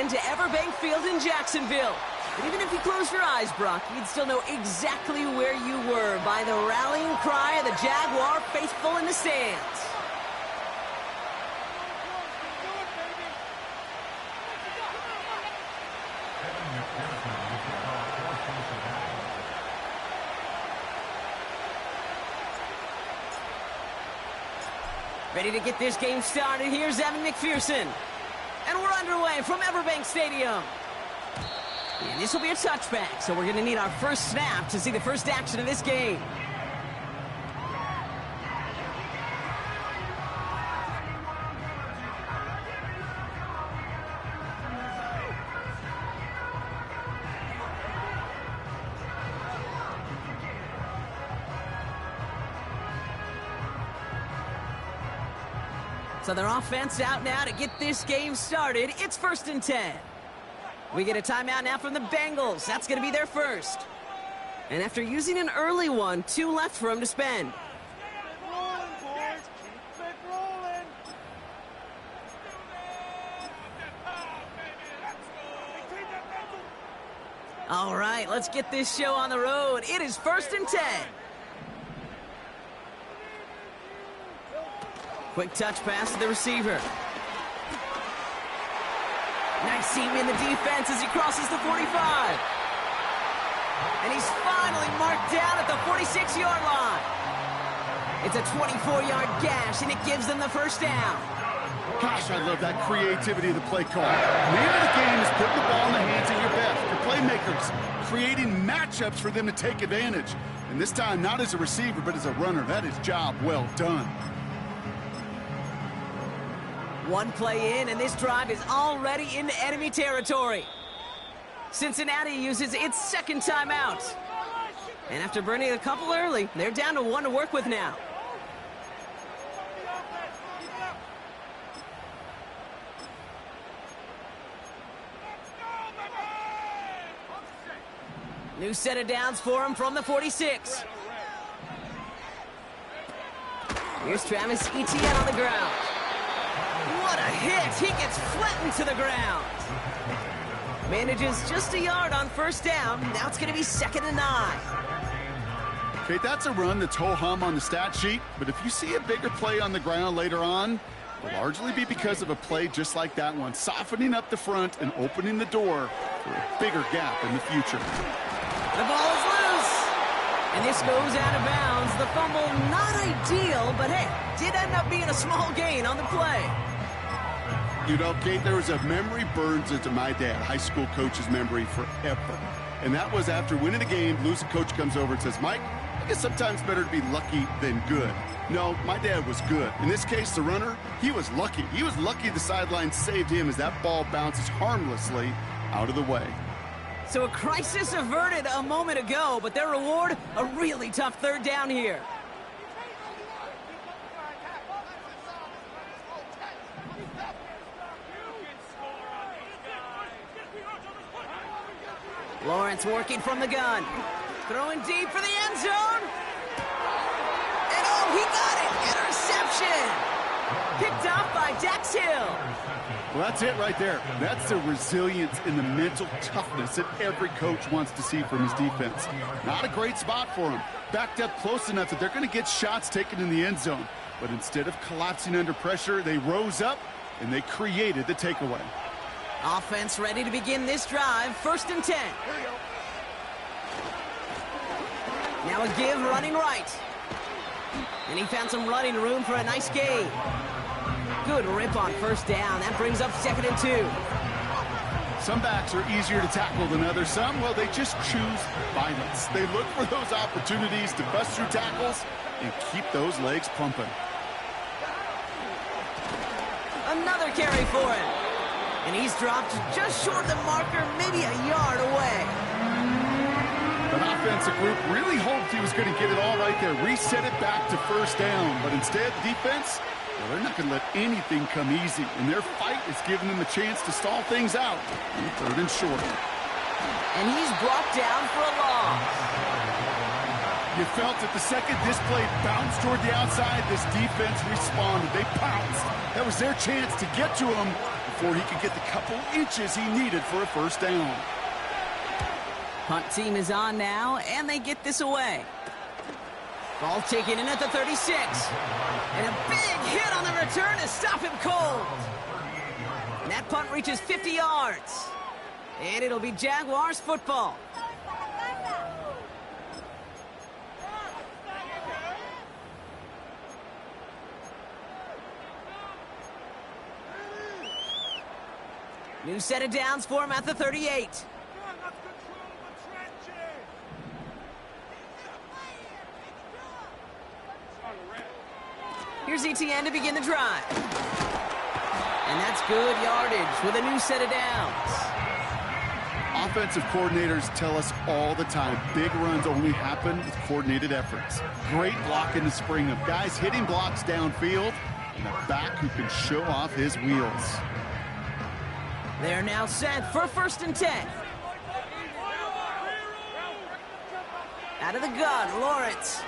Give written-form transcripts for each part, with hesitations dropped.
into Everbank Field in Jacksonville. But even if you close your eyes, Brock, you'd still know exactly where you were by the rallying cry of the Jaguar faithful in the stands. Ready to get this game started. Here's Evan McPherson. And we're underway from Everbank Stadium. And this will be a touchback, so we're going to need our first snap to see the first action of this game. So their offense out now to get this game started. It's 1st and 10. We get a timeout now from the Bengals. That's going to be their first. And after using an early one, 2 left for them to spend. All right, let's get this show on the road. It is 1st and 10. Quick touch pass to the receiver. Nice seam in the defense as he crosses the 45. And he's finally marked down at the 46-yard line. It's a 24-yard gash, and it gives them the first down. Gosh, I love that creativity of the play call. The name of the game is putting the ball in the hands of your best, your playmakers, creating matchups for them to take advantage. And this time, not as a receiver, but as a runner. That is job well done. One play in, and this drive is already into enemy territory. Cincinnati uses its second timeout. And after burning a couple early, they're down to 1 to work with now. New set of downs for him from the 46. Here's Travis Etienne on the ground. What a hit! He gets flattened to the ground. Manages just a yard on first down. Now it's going to be 2nd and 9. Okay, that's a run that's ho-hum on the stat sheet, but if you see a bigger play on the ground later on, it'll largely be because of a play just like that one, softening up the front and opening the door for a bigger gap in the future. The ball is loose, and this goes out of bounds. The fumble, not ideal, but hey, did end up being a small gain on the play. You know, Kate, there was a memory burns into my dad, high school coach's memory forever. And that was after winning a game, losing coach comes over and says, Mike, I guess sometimes better to be lucky than good. No, my dad was good. In this case, the runner, he was lucky. He was lucky the sideline saved him as that ball bounces harmlessly out of the way. So a crisis averted a moment ago, but their reward, a really tough 3rd down here. Lawrence working from the gun. Throwing deep for the end zone. And oh, he got it! Interception! Picked off by Dax Hill. Well, that's it right there. That's the resilience and the mental toughness that every coach wants to see from his defense. Not a great spot for him. Backed up close enough that they're going to get shots taken in the end zone. But instead of collapsing under pressure, they rose up and they created the takeaway. Offense ready to begin this drive. 1st and 10. Now a give running right. And he found some running room for a nice gain. Good rip on first down. That brings up 2nd and 2. Some backs are easier to tackle than others. Some, well, they just choose violence. They look for those opportunities to bust through tackles and keep those legs pumping. Another carry for him. And he's dropped just short of the marker, maybe a yard away. An offensive group really hoped he was going to get it all right there, reset it back to first down. But instead, defense, well, they're not going to let anything come easy. And their fight is giving them a chance to stall things out in 3rd and short. And he's brought down for a loss. You felt that the second this play bounced toward the outside, this defense responded. They pounced. That was their chance to get to him before he could get the couple inches he needed for a first down. Punt team is on now, and they get this away. Ball taken in at the 36. And a big hit on the return to stop him cold. And that punt reaches 50 yards. And it'll be Jaguars football. New set of downs for him at the 38. Here's ETN to begin the drive. And that's good yardage with a new set of downs. Offensive coordinators tell us all the time, big runs only happen with coordinated efforts. Great block in the spring of guys hitting blocks downfield and a back who can show off his wheels. They're now set for 1st and 10. Out of the gun, Lawrence.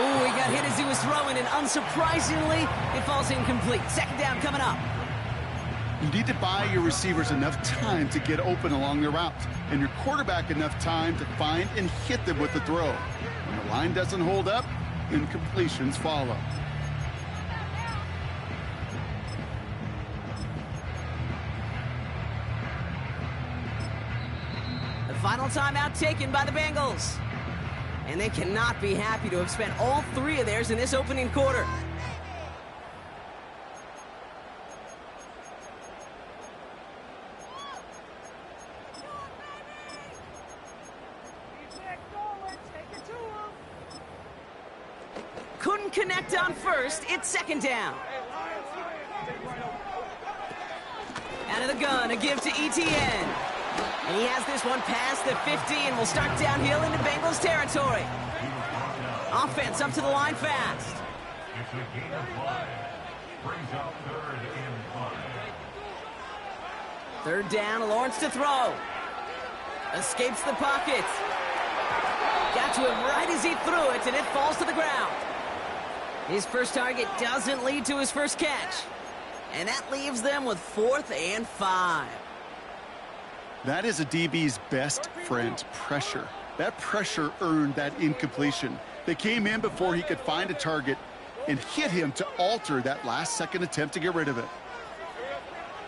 Ooh, he got hit as he was throwing, and unsurprisingly, it falls incomplete. 2nd down coming up. You need to buy your receivers enough time to get open along the route, and your quarterback enough time to find and hit them with the throw. When the line doesn't hold up, incompletions follow. The final timeout taken by the Bengals. And they cannot be happy to have spent all 3 of theirs in this opening quarter. Couldn't connect on 1st. It's 2nd down. Out of the gun, a give to ETN. And he has this one past the 50 and will start downhill into Bengals territory. Offense up to the line fast. It's a gain of 5. Brings up 3rd and 5. 3rd down, Lawrence to throw. Escapes the pocket. Got to him right as he threw it, and it falls to the ground. His first target doesn't lead to his first catch. And that leaves them with 4th and 5. That is a DB's best friend, pressure. That pressure earned that incompletion. They came in before he could find a target and hit him to alter that last-second attempt to get rid of it.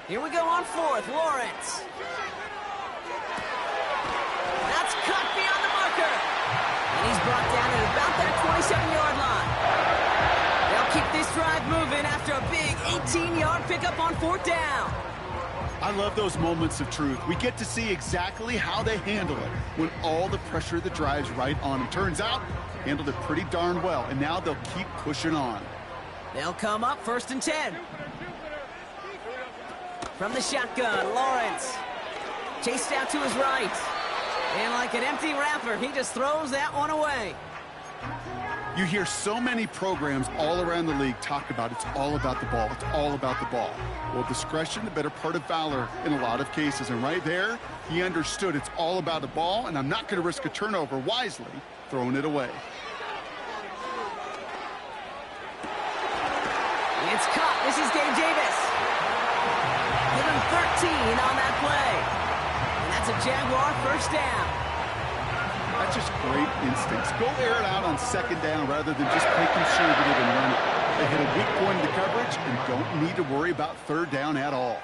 Here we go on 4th, Lawrence. That's cut beyond the marker. And he's brought down at about that 27-yard line. They'll keep this drive moving after a big 18-yard pickup on 4th down. I love those moments of truth. We get to see exactly how they handle it when all the pressure that drives right on them. Turns out, handled it pretty darn well, and now they'll keep pushing on. They'll come up 1st and 10. From the shotgun, Lawrence. Chased out to his right. And like an empty wrapper, he just throws that one away. You hear so many programs all around the league talk about it's all about the ball. It's all about the ball. Well, discretion, the better part of valor in a lot of cases. And right there, he understood it's all about the ball, and I'm not going to risk a turnover, wisely throwing it away. It's caught. This is Gabe Davis. Give him 13 on that play. And that's a Jaguar first down. That's just great instincts. Go air it out on 2nd down rather than just play conservative and run it. They hit a weak point in the coverage and don't need to worry about 3rd down at all.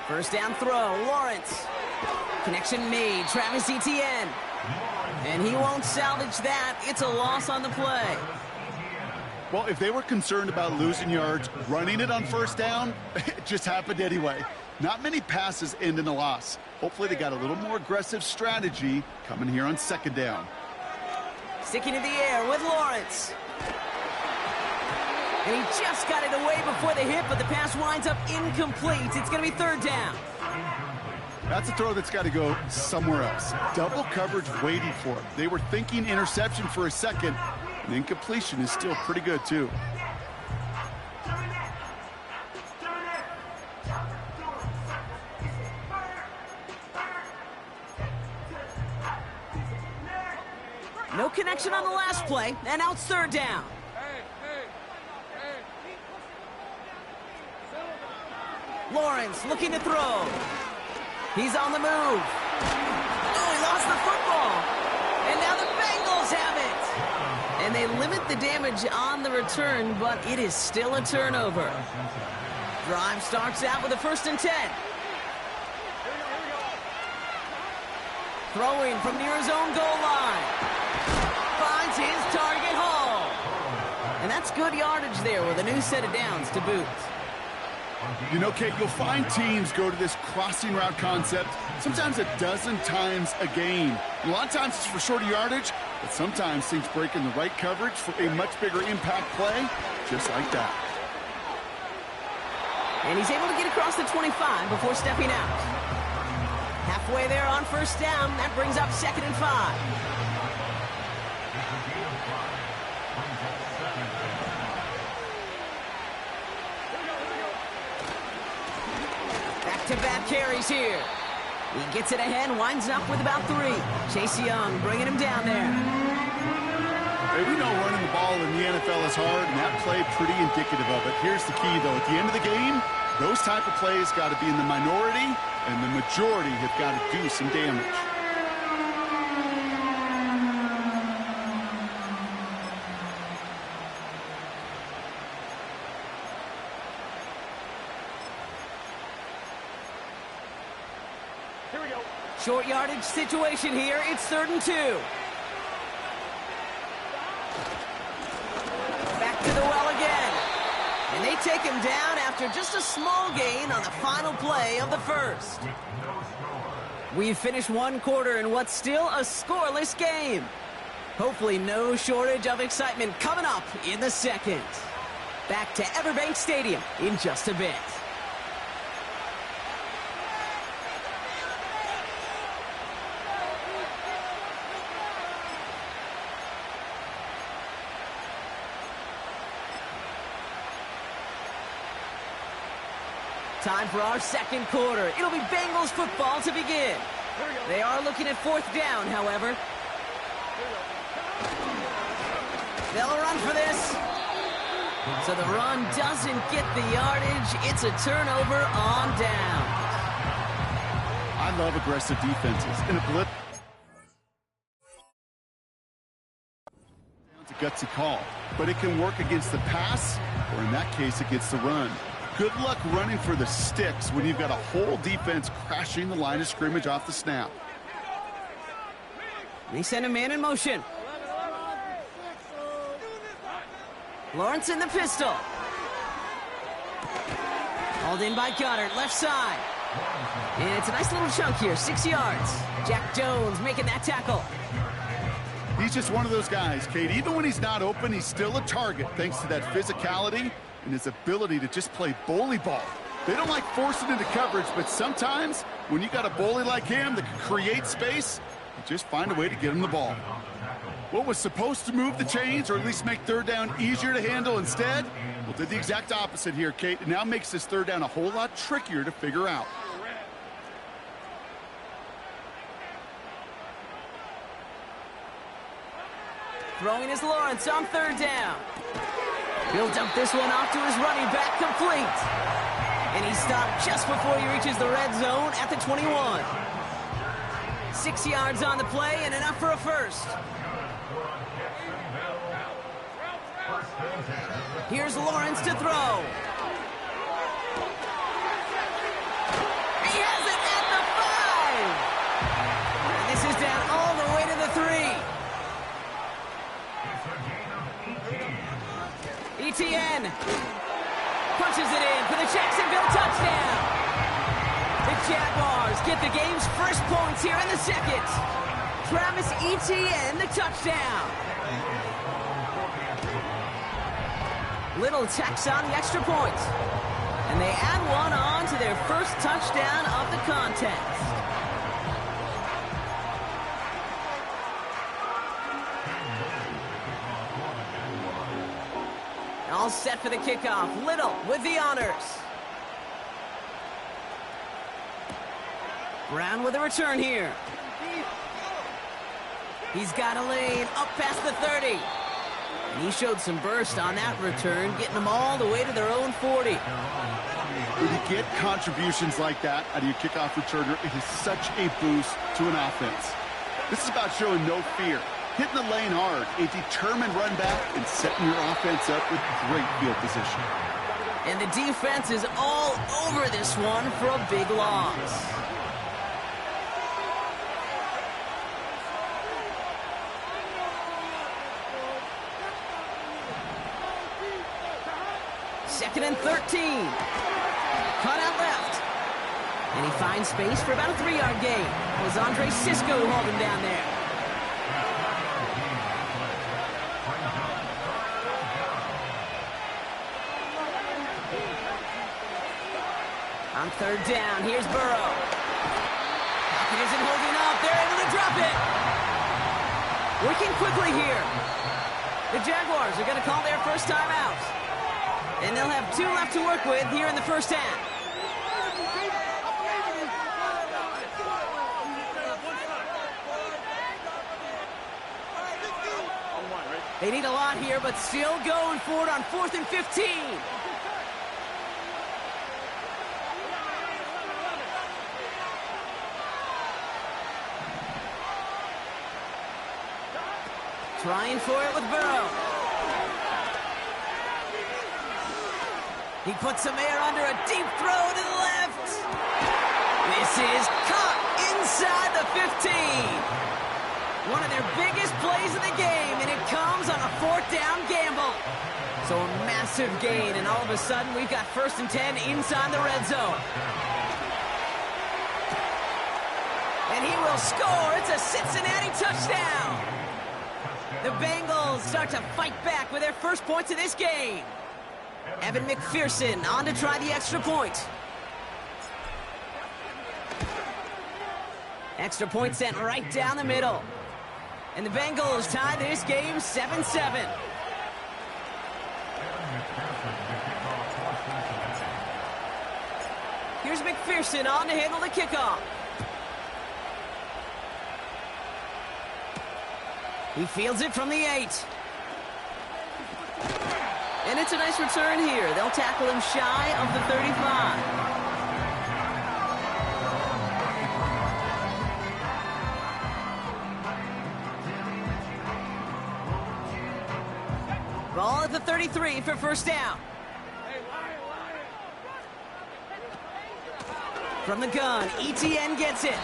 First down throw, Lawrence. Connection made, Travis Etienne. And he won't salvage that. It's a loss on the play. Well, if they were concerned about losing yards, running it on 1st down, it just happened anyway. Not many passes end in a loss. Hopefully they got a little more aggressive strategy coming here on 2nd down. Sticking in the air with Lawrence. And he just got it away before the hit, but the pass winds up incomplete. It's going to be 3rd down. That's a throw that's got to go somewhere else. Double coverage waiting for it. They were thinking interception for a second, and incompletion is still pretty good, too. No connection on the last play, and now it's 3rd down. Lawrence looking to throw. He's on the move. Oh, he lost the football. And now the Bengals have it. And they limit the damage on the return, but it is still a turnover. Drive starts out with a 1st and 10. Throwing from near his own goal line. Finds his target hole. And that's good yardage there with a new set of downs to boot. You know, Kate, you'll find teams go to this crossing route concept sometimes a dozen times a game. A lot of times it's for shorter yardage, but sometimes things break in the right coverage for a much bigger impact play, just like that. And he's able to get across the 25 before stepping out. Halfway there on 1st down. That brings up 2nd and 5. Back-to-back carries here. He gets it ahead, winds up with about 3. Chase Young bringing him down there. Hey, we know running the ball in the NFL is hard, and that play pretty indicative of it. Here's the key, though. At the end of the game, those type of plays got to be in the minority, and the majority have got to do some damage. Short yardage situation here. It's 3rd and 2. Back to the well again. And they take him down after just a small gain on the final play of the 1st. We've finished 1 quarter in what's still a scoreless game. Hopefully no shortage of excitement coming up in the 2nd. Back to Everbank Stadium in just a bit. Time for our 2nd quarter. It'll be Bengals football to begin. They are looking at 4th down, however. They'll run for this. So the run doesn't get the yardage. It's a turnover on down. I love aggressive defenses. In a blitz, it's a gutsy call, but it can work against the pass, or in that case, against the run. Good luck running for the sticks when you've got a whole defense crashing the line of scrimmage off the snap. They send a man in motion. Lawrence in the pistol. Hauled in by Goddard, left side. And it's a nice little chunk here, 6 yards. Jack Jones making that tackle. He's just one of those guys, Kate. Even when he's not open, he's still a target thanks to that physicality and his ability to just play bully ball. They don't like forcing into coverage, but sometimes when you got a bully like him that can create space, you just find a way to get him the ball. What was supposed to move the chains, or at least make 3rd down easier to handle instead, well, did the exact opposite here, Kate. It now makes this 3rd down a whole lot trickier to figure out. Throwing is Lawrence on 3rd down. He'll dump this one off to his running back, complete. And he stopped just before he reaches the red zone at the 21. 6 yards on the play and enough for a 1st. Here's Lawrence to throw. He has it at the 5. And this is down all the way to the 3. Etienne punches it in for the Jacksonville touchdown. The Jaguars get the game's first points here in the 2nd. Travis Etienne, the touchdown. Little tacks on the extra point. And they add one on to their first touchdown of the contest. All set for the kickoff. Little with the honors. Brown with a return here. He's got a lane up past the 30. And he showed some burst on that return, getting them all the way to their own 40. When you get contributions like that out of your kickoff returner, it is such a boost to an offense. This is about showing no fear, hitting the lane hard, a determined run back, and setting your offense up with great field position. And the defense is all over this one for a big loss. Second and 13. Cut out left. And he finds space for about a 3-yard gain. It was Andre Cisco who hauled him down there. On third down, here's Burrow. Pocket isn't holding up. They're able to drop it. Working quickly here. The Jaguars are going to call their first timeout. And they'll have 2 left to work with here in the first half. They need a lot here, but still going for it on 4th and 15. Trying for it with Burrow. He puts some air under a deep throw to the left. This is caught inside the 15. One of their biggest plays of the game, and it comes on a 4th down gamble. So a massive gain, and all of a sudden we've got 1st and 10 inside the red zone. And he will score. It's a Cincinnati touchdown. The Bengals start to fight back with their first points of this game. Evan McPherson on to try the extra point. Extra point sent right down the middle. And the Bengals tie this game 7-7. Here's McPherson on to handle the kickoff. He fields it from the 8. And it's a nice return here. They'll tackle him shy of the 35. Ball at the 33 for first down. From the gun, ETN gets it.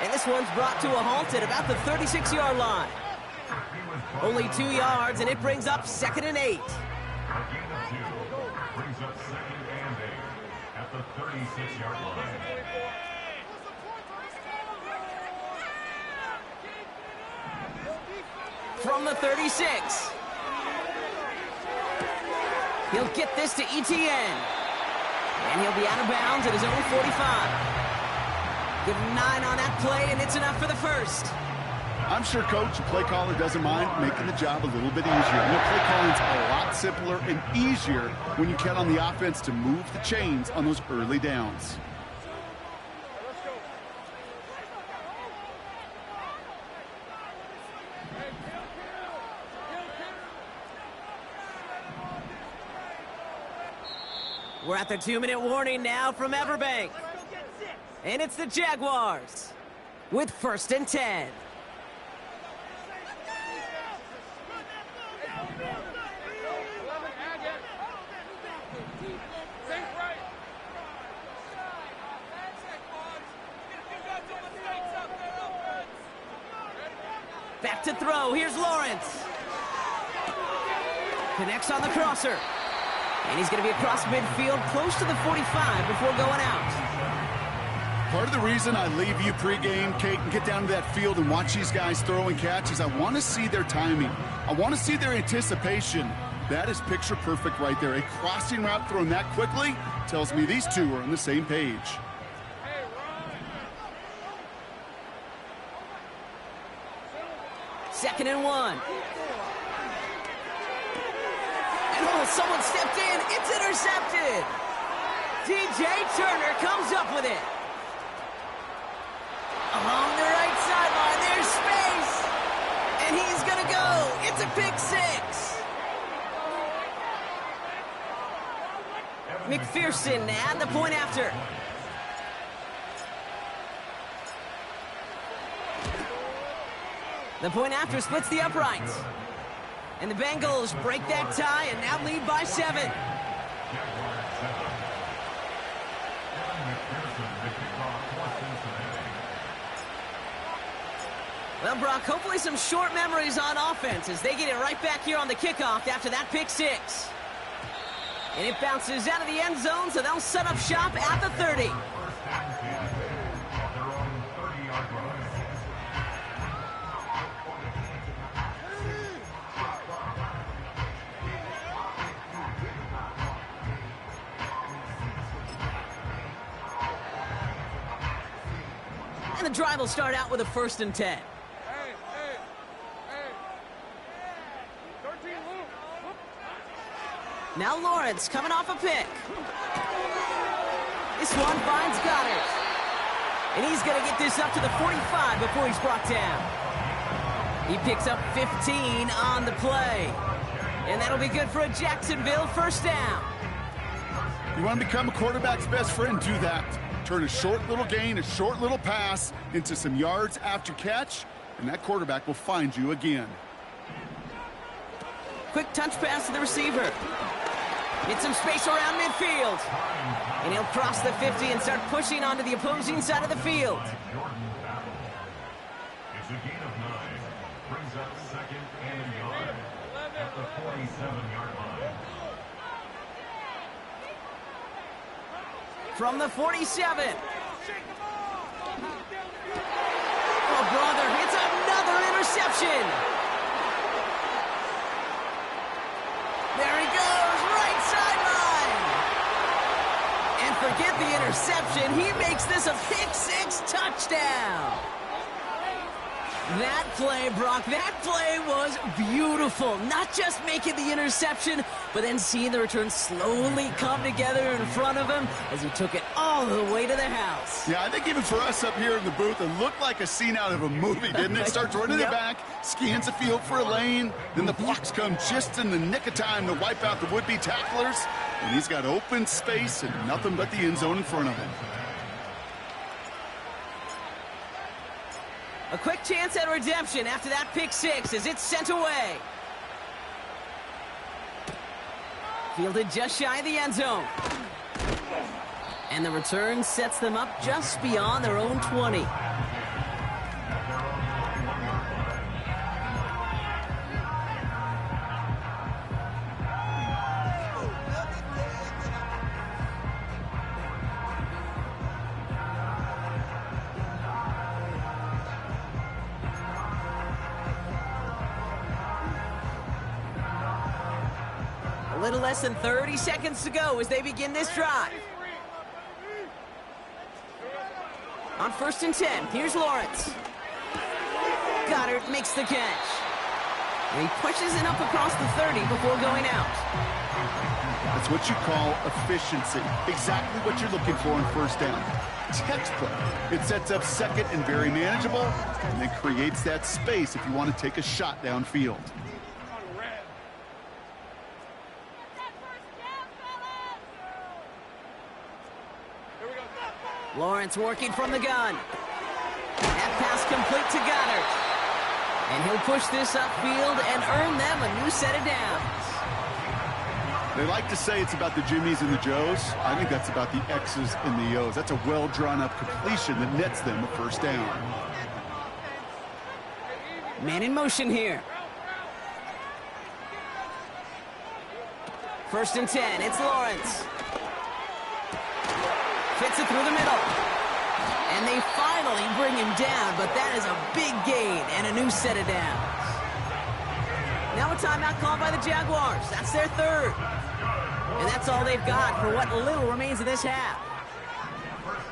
And this one's brought to a halt at about the 36-yard line. Only 2 yards, and it brings up 2nd and 8. Brings up 2nd and 8 at the 36-yard line. From the 36. He'll get this to ETN. And he'll be out of bounds at his own 45. Give him 9 on that play, and it's enough for the first. I'm sure coach and play caller doesn't mind making the job a little bit easier. You know, play calling's a lot simpler and easier when you count on the offense to move the chains on those early downs. We're at the 2-minute warning now from Everbank. And it's the Jaguars with 1st and 10. Back to throw. Here's Lawrence. Connects on the crosser. And he's going to be across midfield close to the 45 before going out. Part of the reason I leave you pregame, Kate, and get down to that field and watch these guys throw and catch is I want to see their timing. I want to see their anticipation. That is picture perfect right there. A crossing route thrown that quickly tells me these two are on the same page. Second and 1. And oh, someone stepped in. It's intercepted. DJ Turner comes up with it. Along the right sideline, there's space. And he's going to go. It's a pick 6. McPherson at the point after. The point after splits the uprights. And the Bengals break that tie and now lead by 7. Well, Brock, hopefully some short memories on offense as they get it right back here on the kickoff after that pick 6. And it bounces out of the end zone, so they'll set up shop at the 30. And the drive will start out with a 1st and 10. Now Lawrence coming off a pick. This one finds Goddard. And he's going to get this up to the 45 before he's brought down. He picks up 15 on the play. And that'll be good for a Jacksonville 1st down. You want to become a quarterback's best friend, do that. Turn a short little gain, a short little pass into some yards after catch, and that quarterback will find you again. Quick touch pass to the receiver. Get some space around midfield. And he'll cross the 50 and start pushing onto the opposing side of the field. It's a gain of 9. Brings up 2nd and yard at the 47-yard line. From the 47. Oh, brother, it's another interception. There he goes, right sideline. And forget the interception. He makes this a pick 6 touchdown. That play, Brock, that play was beautiful. Not just making the interception, but then seeing the return slowly come together in front of him as he took it all the way to the house. Yeah, I think even for us up here in the booth, it looked like a scene out of a movie, didn't it? Starts running it back, scans the field for a lane, then the blocks come just in the nick of time to wipe out the would-be tacklers, and he's got open space and nothing but the end zone in front of him. A quick chance at redemption after that pick 6 as it's sent away. Fielded just shy of the end zone. And the return sets them up just beyond their own 20. A little less than 30 seconds to go as they begin this drive. On 1st and 10, here's Lawrence. Goddard makes the catch. And he pushes it up across the 30 before going out. That's what you call efficiency. Exactly what you're looking for on 1st down. Textbook. It sets up 2nd and very manageable, and it creates that space if you want to take a shot downfield. Lawrence working from the gun. That pass complete to Goddard. And he'll push this upfield and earn them a new set of downs. They like to say it's about the Jimmies and the Joes. I think that's about the X's and the O's. That's a well-drawn-up completion that nets them a 1st down. Man in motion here. 1st and 10, it's Lawrence. Fits it through the middle. And they finally bring him down, but that is a big gain and a new set of downs. Now a timeout called by the Jaguars. That's their 3rd. And that's all they've got for what little remains of this half.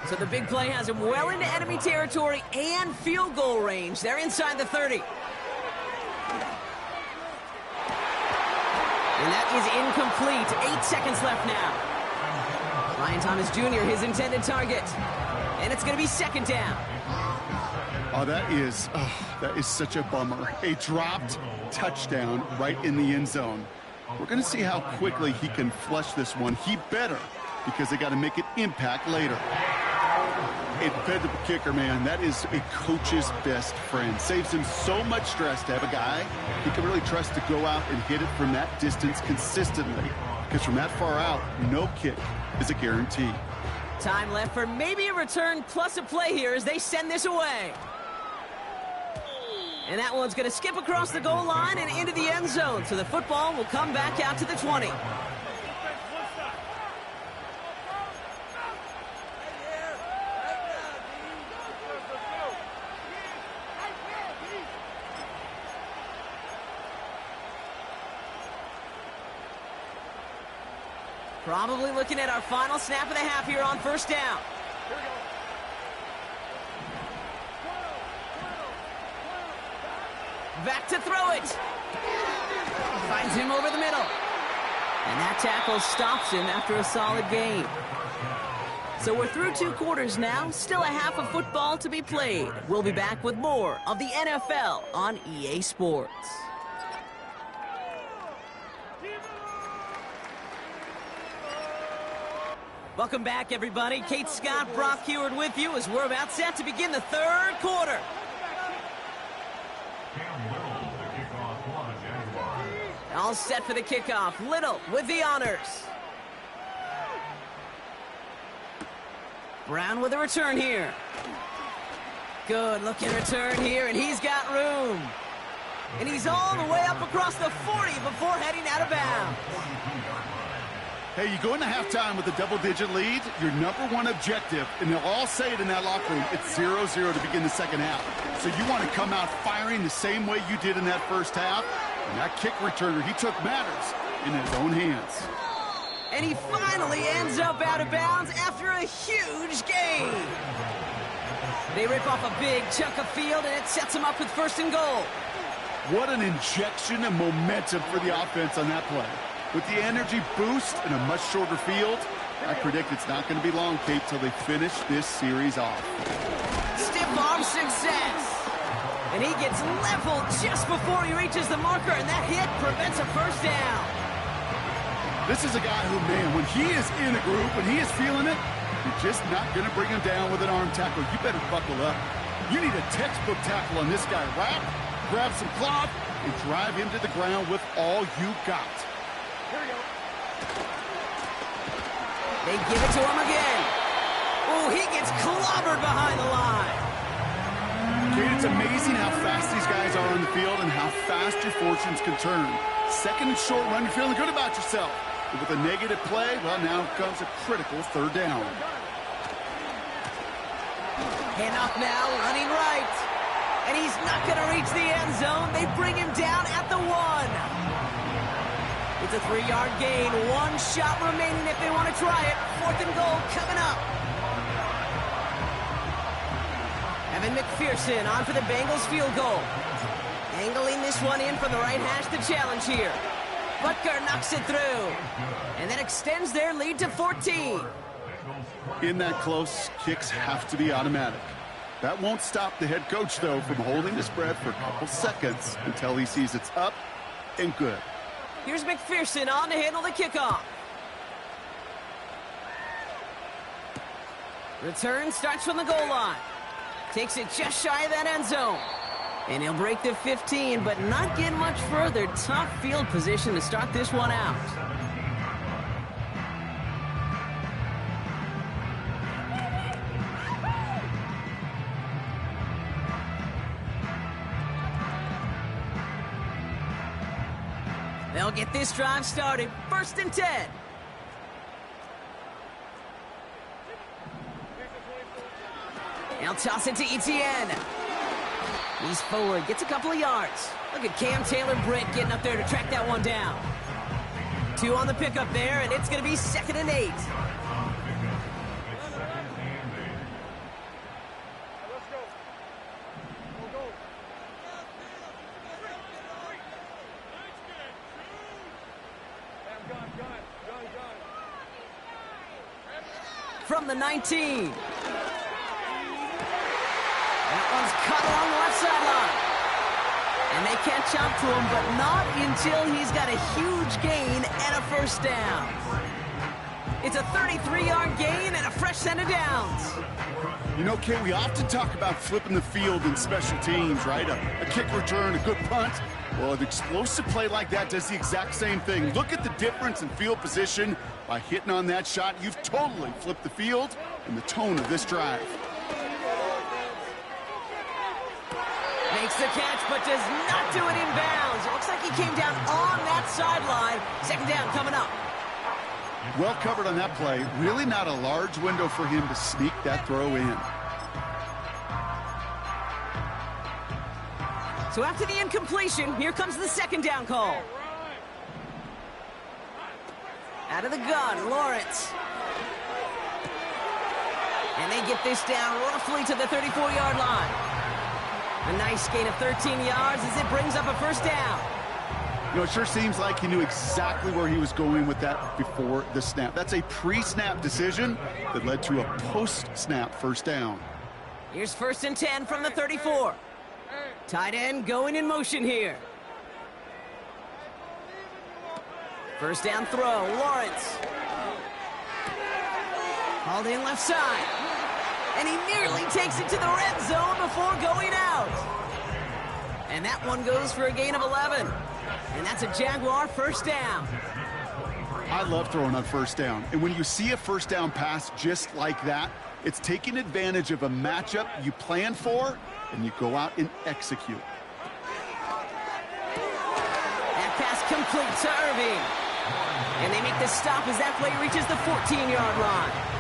So the big play has him well into enemy territory and field goal range. They're inside the 30. And that is incomplete. 8 seconds left now. Ryan Thomas Jr., his intended target. And it's going to be 2nd down. Oh, that is such a bummer. A dropped touchdown right in the end zone. We're going to see how quickly he can flush this one. He better, because they got to make an impact later. A dependable kicker, man, that is a coach's best friend. Saves him so much stress to have a guy he can really trust to go out and hit it from that distance consistently. Because from that far out, no kick is a guarantee. Time left for maybe a return plus a play here as they send this away. And that one's going to skip across the goal line and into the end zone. So the football will come back out to the 20. Probably looking at our final snap of the half here on first down. Back to throw it. Finds him over the middle. And that tackle stops him after a solid gain. So we're through 2 quarters now. Still a half of football to be played. We'll be back with more of the NFL on EA Sports. Welcome back, everybody. Kate Scott, Brock Heward with you as we're about set to begin the 3rd quarter. All set for the kickoff. Little with the honors. Brown with a return here. Good looking return here, and he's got room. And he's all the way up across the 40 before heading out of bounds. Hey, you go into halftime with a double-digit lead, your #1 objective, and they'll all say it in that locker room, it's 0-0 to begin the second half. So you want to come out firing the same way you did in that first half. And that kick returner, he took matters in his own hands. And he finally ends up out of bounds after a huge gain. They rip off a big chunk of field, and it sets them up with 1st and goal. What an injection of momentum for the offense on that play. With the energy boost and a much shorter field, I predict it's not going to be long, Kate, till they finish this series off. Stiff arm success. And he gets leveled just before he reaches the marker, and that hit prevents a 1st down. This is a guy who, man, when he is in a group, when he is feeling it, you're just not going to bring him down with an arm tackle. You better buckle up. You need a textbook tackle on this guy. Wrap, grab some cloth, and drive him to the ground with all you got. Here we go. They give it to him again. Oh, he gets clobbered behind the line. Kate, it's amazing how fast these guys are on the field and how fast your fortunes can turn. 2nd and short run, you're feeling good about yourself. But with a negative play, well, now comes a critical 3rd down. Handoff now, running right. And he's not going to reach the end zone. They bring him down at the 1. It's a 3-yard gain. 1 shot remaining if they want to try it. 4th and goal coming up. Evan McPherson on for the Bengals field goal. Angling this one in from the right hash to challenge here. Butker knocks it through. And that extends their lead to 14. In that close, kicks have to be automatic. That won't stop the head coach, though, from holding his breath for a couple seconds until he sees it's up and good. Here's McPherson on to handle the kickoff. Return starts from the goal line. Takes it just shy of that end zone. And he'll break the 15, but not get much further. Tough field position to start this one out. They'll get this drive started. 1st and 10. Now toss it to Etienne. He's forward, gets a couple of yards. Look at Cam Taylor-Britt getting up there to track that one down. 2 on the pickup there, and it's going to be 2nd and 8. From the 19. That one's cut along the left sideline. And they catch up to him, but not until he's got a huge gain and a 1st down. It's a 33-yard gain and a fresh set of downs. You know, Kate, we often talk about flipping the field in special teams, right? A kick return, a good punt. Well, an explosive play like that does the exact same thing. Look at the difference in field position. By hitting on that shot, you've totally flipped the field and the tone of this drive. Makes the catch, but does not do it in bounds. It looks like he came down on that sideline. Second down coming up. Well covered on that play. Really not a large window for him to sneak that throw in. So after the incompletion, here comes the second down call. Out of the gun, Lawrence. And they get this down roughly to the 34-yard line. A nice gain of 13 yards as it brings up a first down. You know, it sure seems like he knew exactly where he was going with that before the snap. That's a pre-snap decision that led to a post-snap first down. Here's 1st and 10 from the 34. Tight end going in motion here. First down throw, Lawrence. Hauled in left side. And he nearly takes it to the red zone before going out. And that one goes for a gain of 11. And that's a Jaguar first down. I love throwing on first down. And when you see a first down pass just like that, it's taking advantage of a matchup you plan for, and you go out and execute. That pass complete to Irving. And they make the stop as that play reaches the 14-yard line.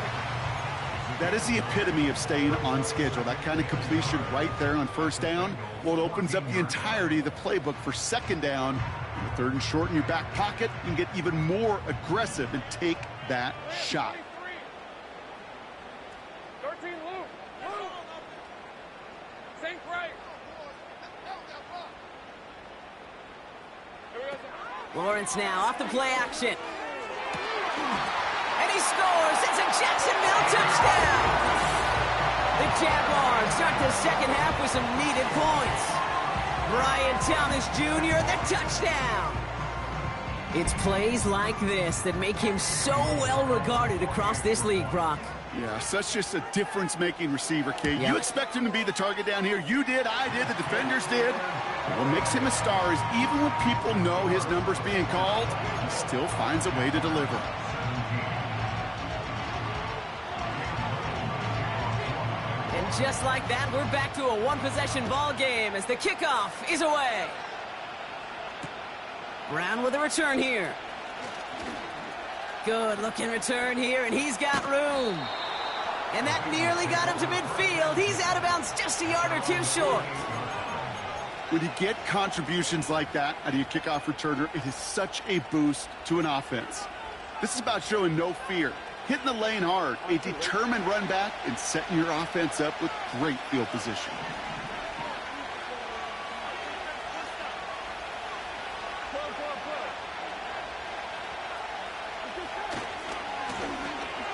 That is the epitome of staying on schedule. That kind of completion right there on first down. Well, it opens up the entirety of the playbook for second down. And the 3rd and short in your back pocket, you can get even more aggressive and take that shot. 13 Luke. Sink right. Lawrence now off the play action. And he scores. It's a Jacksonville touchdown. The Jaguars start the second half with some needed points. Brian Thomas Jr., the touchdown. It's plays like this that make him so well regarded across this league, Brock. Yeah, such just a difference-making receiver, Kate. Yep. You expect him to be the target down here. You did, I did, the defenders did. What makes him a star is even when people know his number's being called, he still finds a way to deliver. And just like that, we're back to a one-possession ball game as the kickoff is away. Brown with a return here. Good looking return here, and he's got room. And that nearly got him to midfield. He's out of bounds just a yard or two short. When you get contributions like that out of your kickoff returner, it is such a boost to an offense. This is about showing no fear, hitting the lane hard, a determined run back, and setting your offense up with great field position.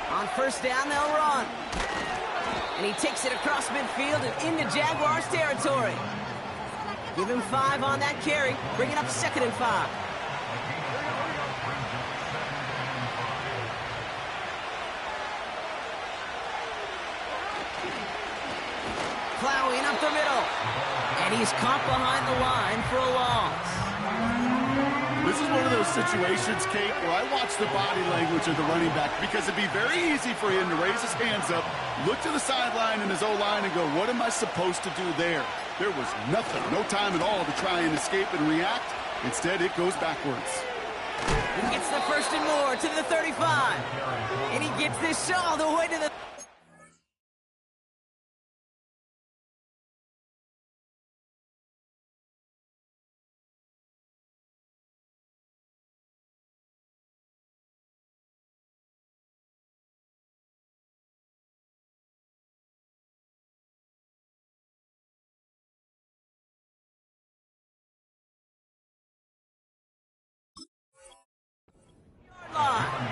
On first down, they'll run. And he takes it across midfield and into Jaguars territory. Give him 5 on that carry, bringing up 2nd and 5. Plowing up the middle. And he's caught behind the line for a loss. This is one of those situations, Kate, where I watch the body language of the running back because it'd be very easy for him to raise his hands up, look to the sideline in his O-line and go, what am I supposed to do there? There was nothing, no time at all to try and escape and react. Instead, it goes backwards. He gets the 1st and more to the 35. And he gets this all the way to the... line.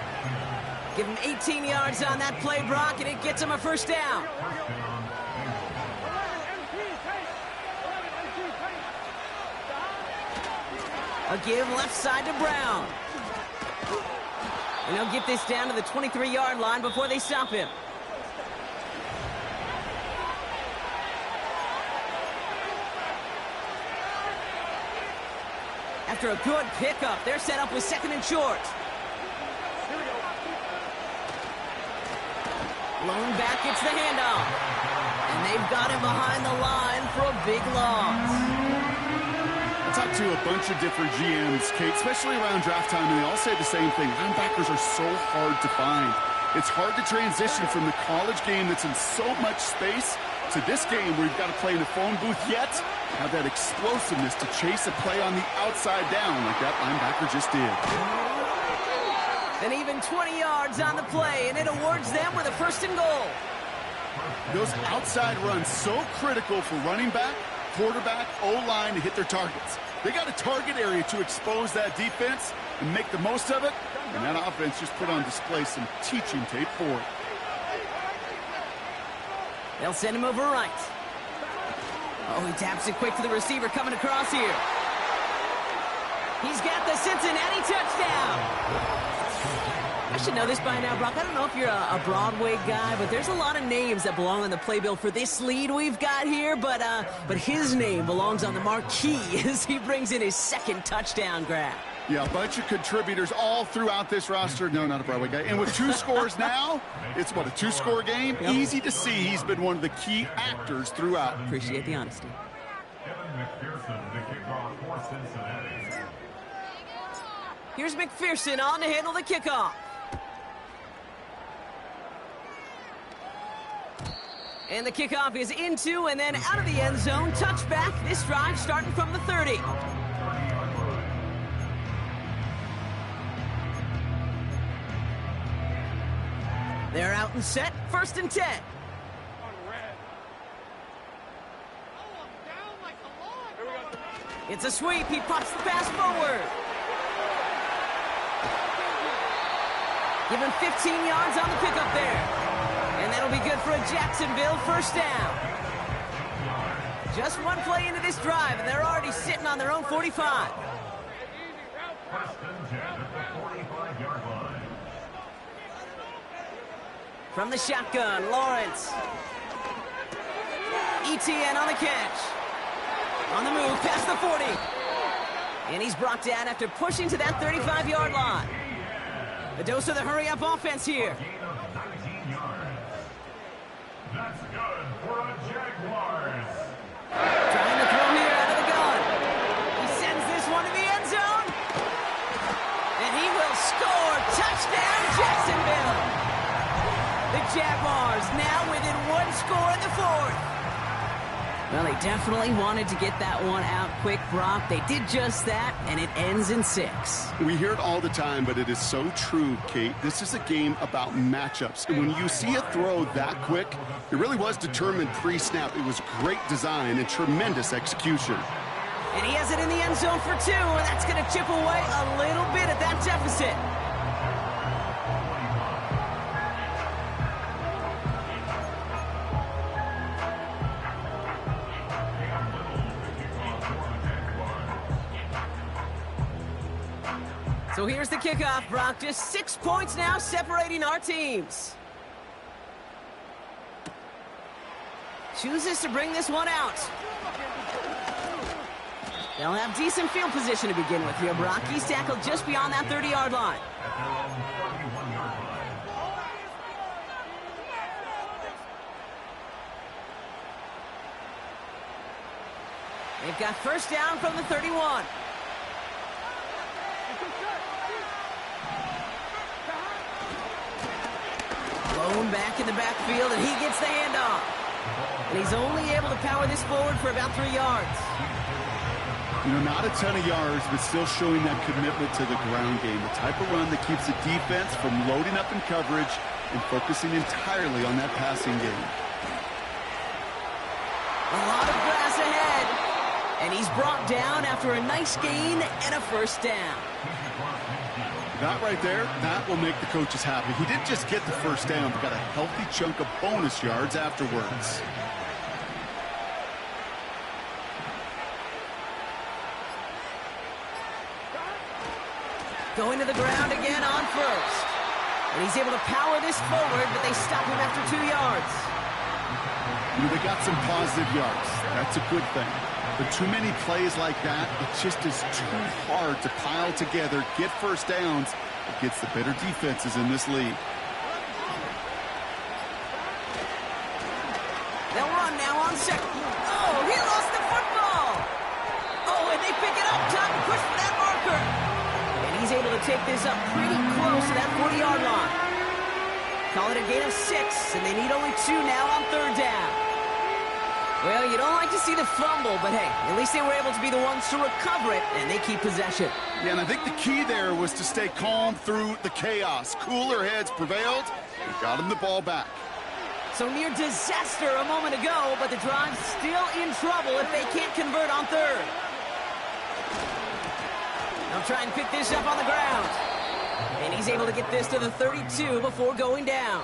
Give him 18 yards on that play, Brock, and it gets him a first down. A give left side to Brown. And he'll get this down to the 23-yard line before they stop him. After a good pickup, they're set up with 2nd and short. Lone back gets the handoff. And they've got him behind the line for a big loss. I talked to a bunch of different GMs, Kate, especially around draft time, and they all say the same thing. Linebackers are so hard to find. It's hard to transition from the college game that's in so much space to this game where you've got to play in the phone booth, yet have that explosiveness to chase a play on the outside down like that linebacker just did. And even 20 yards on the play, and it awards them with a 1st and goal. Those outside runs so critical for running back, quarterback, O-line to hit their targets. They got a target area to expose that defense and make the most of it, and that offense just put on display some teaching tape for it. They'll send him over right. Oh, he taps it quick to the receiver coming across here. He's got the Cincinnati touchdown. I should know this by now, Brock. I don't know if you're a Broadway guy, but there's a lot of names that belong on the playbill for this lead we've got here, but his name belongs on the marquee as he brings in his 2nd touchdown grab. Yeah, a bunch of contributors all throughout this roster. No, not a Broadway guy. And with 2 scores now, it's what, a 2-score game? Yep. Easy to see he's been one of the key actors throughout. Appreciate the honesty. Kevin McPherson, the kickoff for Cincinnati. Here's McPherson on to handle the kickoff. And the kickoff is into and then out of the end zone. Touchback. This drive starting from the 30. They're out and set. 1st and 10. It's a sweep. He pops the pass forward. Give him 15 yards on the pickup there. And that'll be good for a Jacksonville 1st down. Just one play into this drive, and they're already sitting on their own 45. 1st and 10 at the 45-yard line. From the shotgun, Lawrence. ETN on the catch. On the move, past the 40. And he's brought down after pushing to that 35-yard line. A dose of the hurry-up offense here. That's good for a Jaguars. Trying to throw here out of the gun. He sends this one to the end zone. And he will score. Touchdown, Jacksonville. The Jaguars now within 1 score in the 4th. Well, they definitely wanted to get that one out quick, Brock. They did just that, and it ends in 6. We hear it all the time, but it is so true, Kate. This is a game about matchups. And when you see a throw that quick, it really was determined pre-snap. It was great design and tremendous execution. And he has it in the end zone for 2, and that's going to chip away a little bit at that deficit. So here's the kickoff, Brock. Just 6 points now separating our teams. Chooses to bring this one out. They'll have decent field position to begin with here, Brock. He's tackled just beyond that 30-yard line. At their own 41-yard line. They've got 1st down from the 31. Lone back in the backfield, and he gets the handoff. And he's only able to power this forward for about 3 yards. You know, not a ton of yards, but still showing that commitment to the ground game. The type of run that keeps the defense from loading up in coverage and focusing entirely on that passing game. A lot of grass ahead. And he's brought down after a nice gain and a 1st down. That right there, that will make the coaches happy. He didn't just get the 1st down, but got a healthy chunk of bonus yards afterwards. Going to the ground again on 1st. And he's able to power this forward, but they stop him after 2 yards. You know, they got some positive yards. That's a good thing. But too many plays like that, it just is too hard to pile together, get first downs against the better defenses in this league. They'll run now on second. Oh, he lost the football. Oh, and they pick it up. Time to push for that marker. And he's able to take this up pretty close to that 40-yard line. Call it a gain of 6, and they need only 2 now on 3rd down. Well, you don't like to see the fumble, but hey, at least they were able to be the ones to recover it, and they keep possession. Yeah, and I think the key there was to stay calm through the chaos. Cooler heads prevailed and got him the ball back. So near disaster a moment ago, but the drive's still in trouble if they can't convert on 3rd. They'll try and pick this up on the ground. And he's able to get this to the 32 before going down.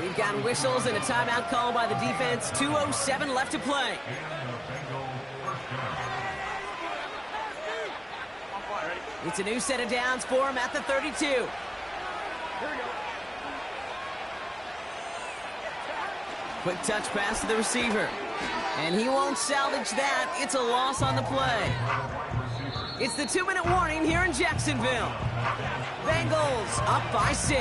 We've got whistles and a timeout call by the defense. 2:07 left to play. It's a new set of downs for him at the 32. Quick touch pass to the receiver. And he won't salvage that. It's a loss on the play. It's the 2-minute warning here in Jacksonville. Bengals up by 6.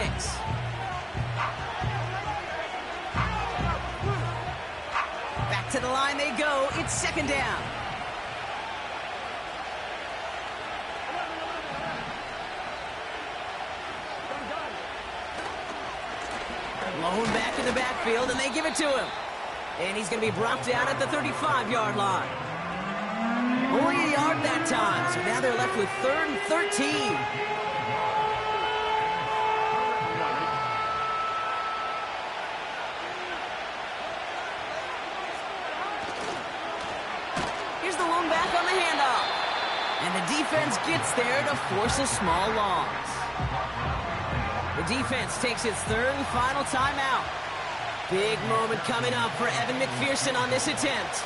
Back to the line they go. It's 2nd down. Blown back in the backfield, and they give it to him. And he's going to be brought down at the 35-yard line. Only a yard that time, so now they're left with 3rd and 13. Here's the lone back on the handoff. And the defense gets there to force a small loss. The defense takes its 3rd and final timeout. Big moment coming up for Evan McPherson on this attempt.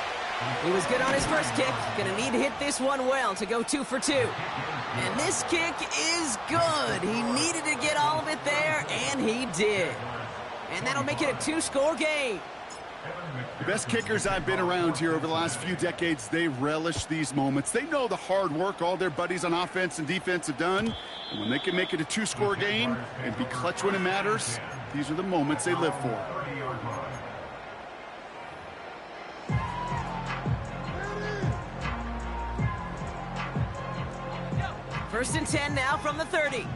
He was good on his first kick. Going to need to hit this one well to go 2 for 2. And this kick is good. He needed to get all of it there, and he did. And that'll make it a 2-score game. The best kickers I've been around here over the last few decades, they relish these moments. They know the hard work all their buddies on offense and defense have done. And when they can make it a 2-score game and be clutch when it matters, these are the moments they live for. First and 10 now from the 30.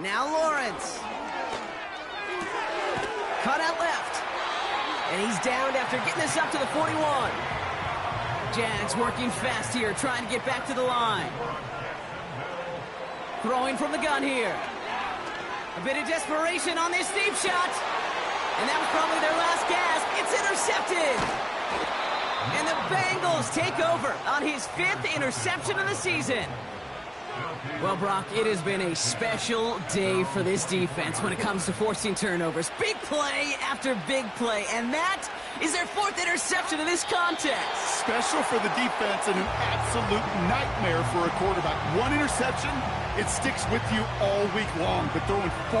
Now Lawrence. Cut out left. And he's downed after getting this up to the 41. Jags working fast here, trying to get back to the line. Throwing from the gun here. A bit of desperation on this deep shot. And that was probably their last gasp. It's intercepted. And the Bengals take over on his 5th interception of the season. Well, Brock, it has been a special day for this defense when it comes to forcing turnovers. Big play after big play, and that is their 4th interception of this contest. Special for the defense and an absolute nightmare for a quarterback. 1 interception, it sticks with you all week long, but throwing 4,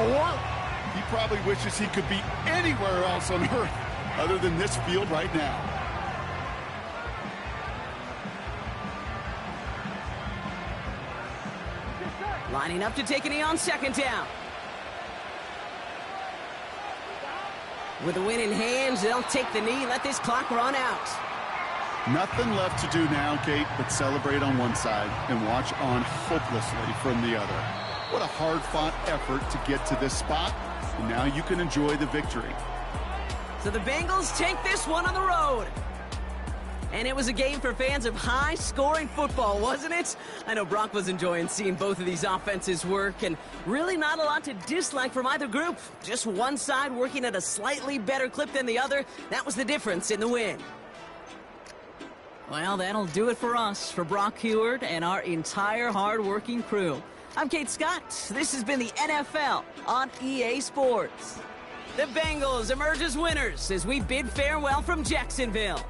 he probably wishes he could be anywhere else on earth other than this field right now. Lining up to take a knee on 2nd down. With a win in hands, they'll take the knee, let this clock run out. Nothing left to do now, Kate, but celebrate on one side and watch on hopelessly from the other. What a hard-fought effort to get to this spot, and now you can enjoy the victory. So the Bengals take this one on the road. And it was a game for fans of high-scoring football, wasn't it? I know Brock was enjoying seeing both of these offenses work, and really not a lot to dislike from either group. Just one side working at a slightly better clip than the other. That was the difference in the win. Well, that'll do it for us, for Brock Heward and our entire hard-working crew. I'm Kate Scott. This has been the NFL on EA Sports. The Bengals emerge as winners as we bid farewell from Jacksonville.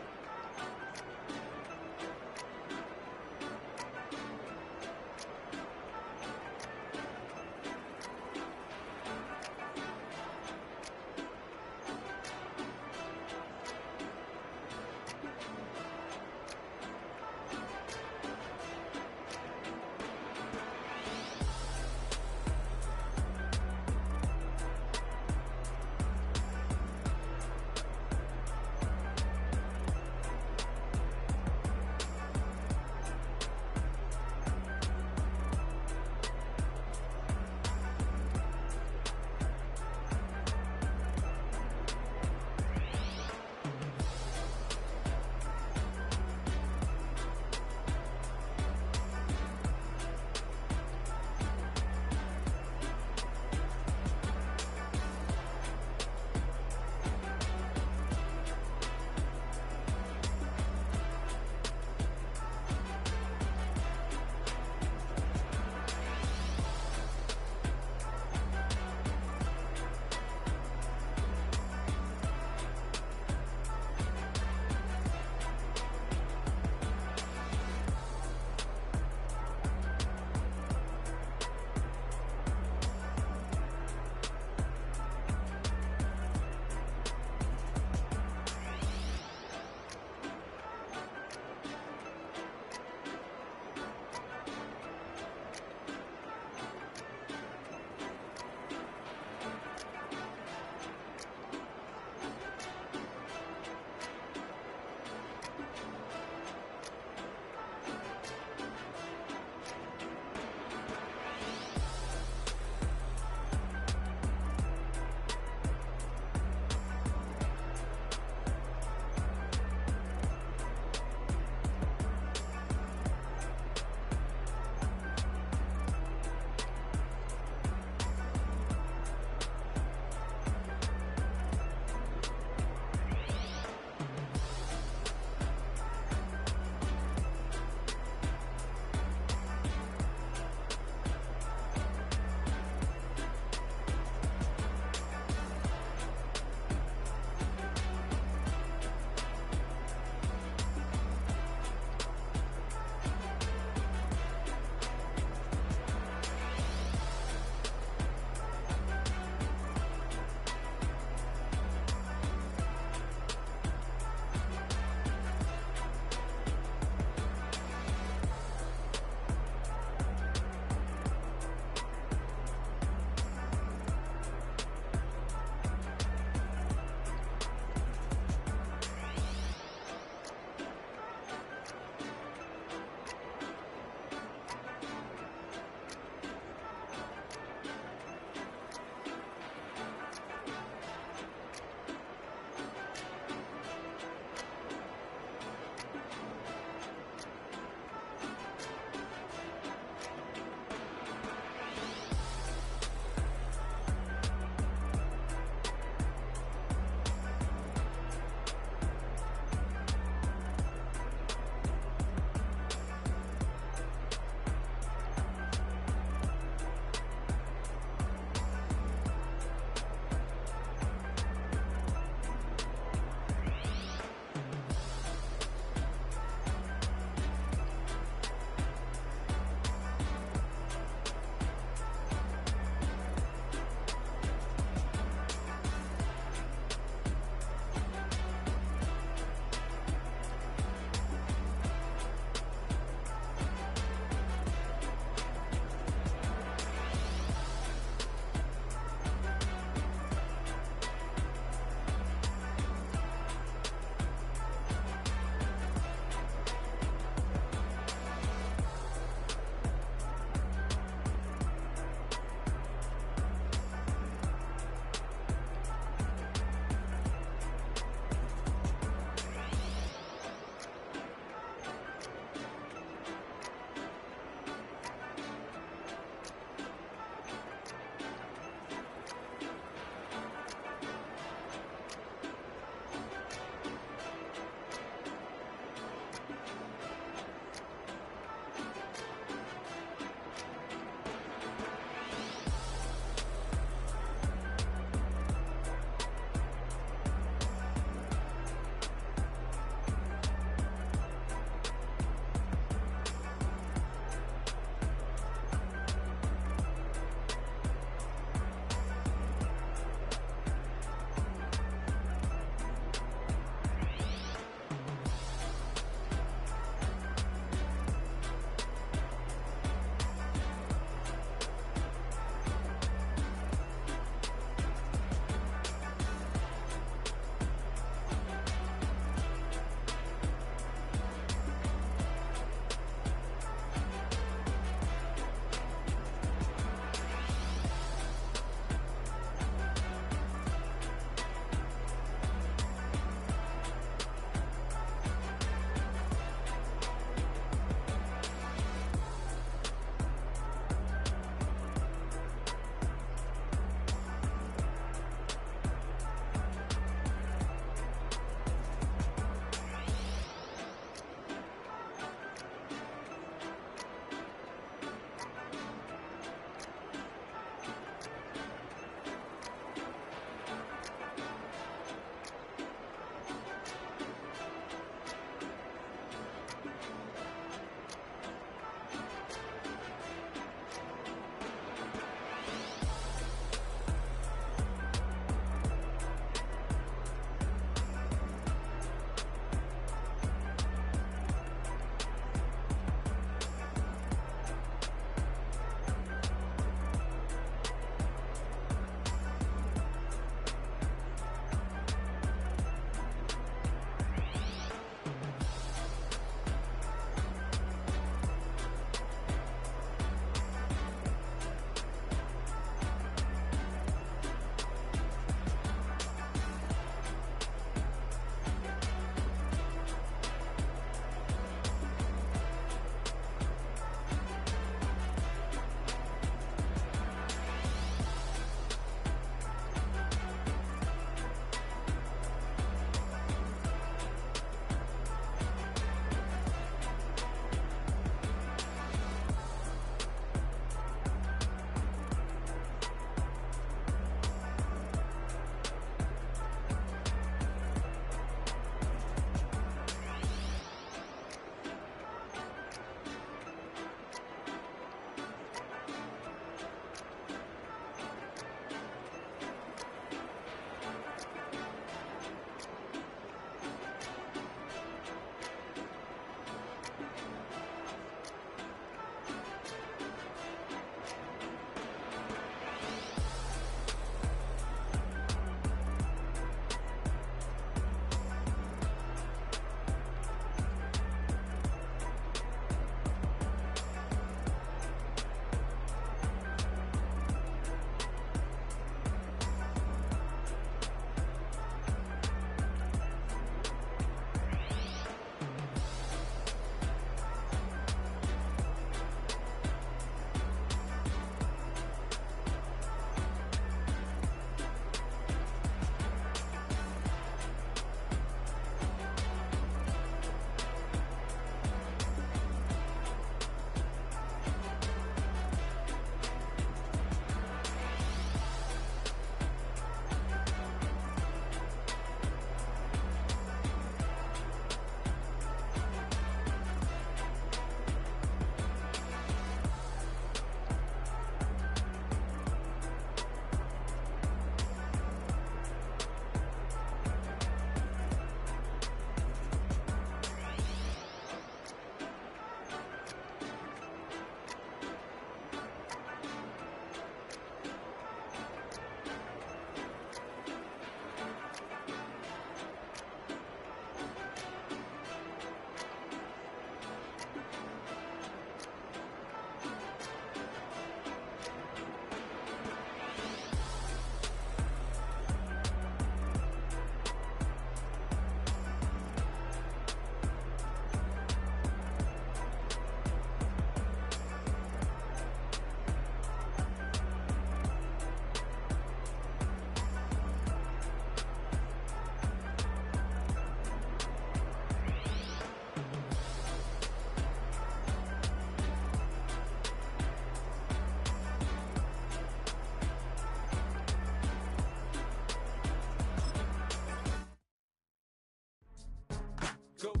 Go.